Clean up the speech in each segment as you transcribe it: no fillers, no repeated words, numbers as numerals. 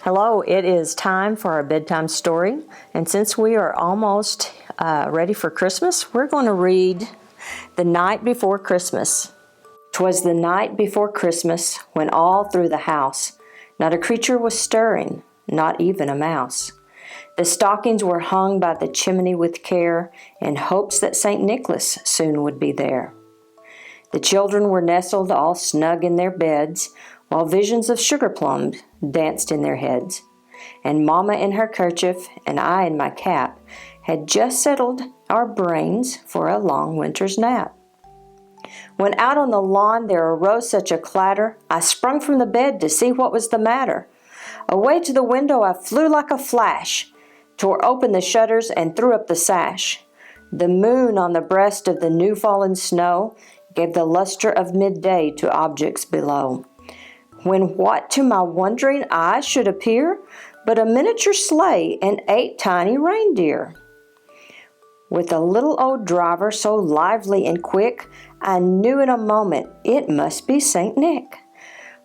Hello, it is time for our bedtime story, and since we are almost ready for Christmas, we're going to read The Night Before Christmas. 'Twas the night before Christmas, when all through the house not a creature was stirring, not even a mouse. The stockings were hung by the chimney with care, in hopes that St. Nicholas soon would be there. The children were nestled all snug in their beds, while visions of sugar plums danced in their heads. And Mama in her kerchief, and I in my cap, had just settled our brains for a long winter's nap. When out on the lawn there arose such a clatter, I sprung from the bed to see what was the matter. Away to the window I flew like a flash, tore open the shutters and threw up the sash. The moon on the breast of the new-fallen snow gave the luster of midday to objects below. When what to my wondering eyes should appear but a miniature sleigh and 8 tiny reindeer. With a little old driver so lively and quick, I knew in a moment it must be St. Nick.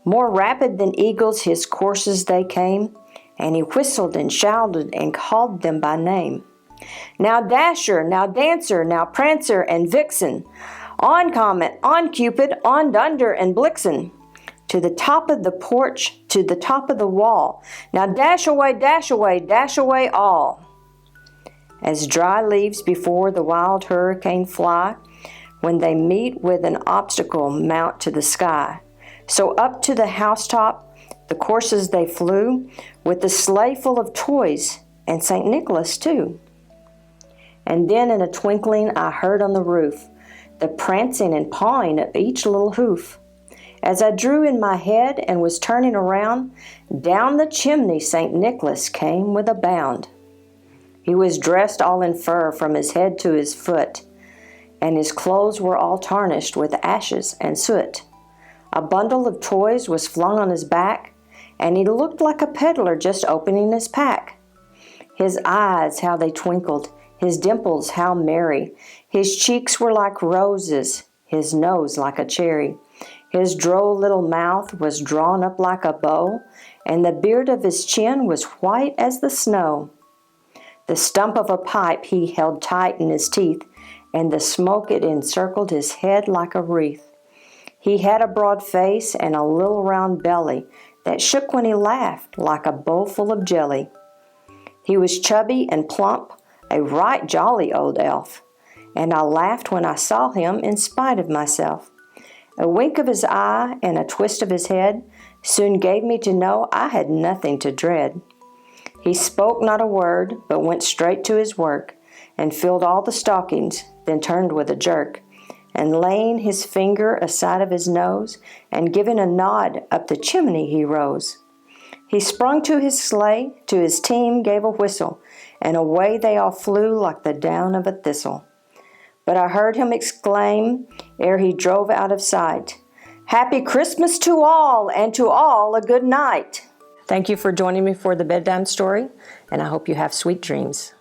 More rapid than eagles his courses they came, and he whistled and shouted and called them by name. Now Dasher, now Dancer, now Prancer and Vixen, on Comet, on Cupid, on Dunder and Blixen. To the top of the porch, to the top of the wall. Now dash away all. As dry leaves before the wild hurricane fly, when they meet with an obstacle mount to the sky. So up to the housetop the courses they flew, with the sleigh full of toys, and St. Nicholas too. And then in a twinkling I heard on the roof the prancing and pawing of each little hoof. As I drew in my head and was turning around, down the chimney St. Nicholas came with a bound. He was dressed all in fur from his head to his foot, and his clothes were all tarnished with ashes and soot. A bundle of toys was flung on his back, and he looked like a peddler just opening his pack. His eyes, how they twinkled, his dimples, how merry. His cheeks were like roses, his nose like a cherry. His droll little mouth was drawn up like a bow, and the beard of his chin was white as the snow. The stump of a pipe he held tight in his teeth, and the smoke it encircled his head like a wreath. He had a broad face and a little round belly that shook when he laughed like a bowl full of jelly. He was chubby and plump, a right jolly old elf, and I laughed when I saw him in spite of myself. A wink of his eye and a twist of his head soon gave me to know I had nothing to dread. He spoke not a word, but went straight to his work, and filled all the stockings, then turned with a jerk, and laying his finger aside of his nose, and giving a nod, up the chimney he rose. He sprung to his sleigh, to his team gave a whistle, and away they all flew like the down of a thistle. But I heard him exclaim, ere he drove out of sight, "Happy Christmas to all, and to all a good night." Thank you for joining me for the bedtime story, and I hope you have sweet dreams.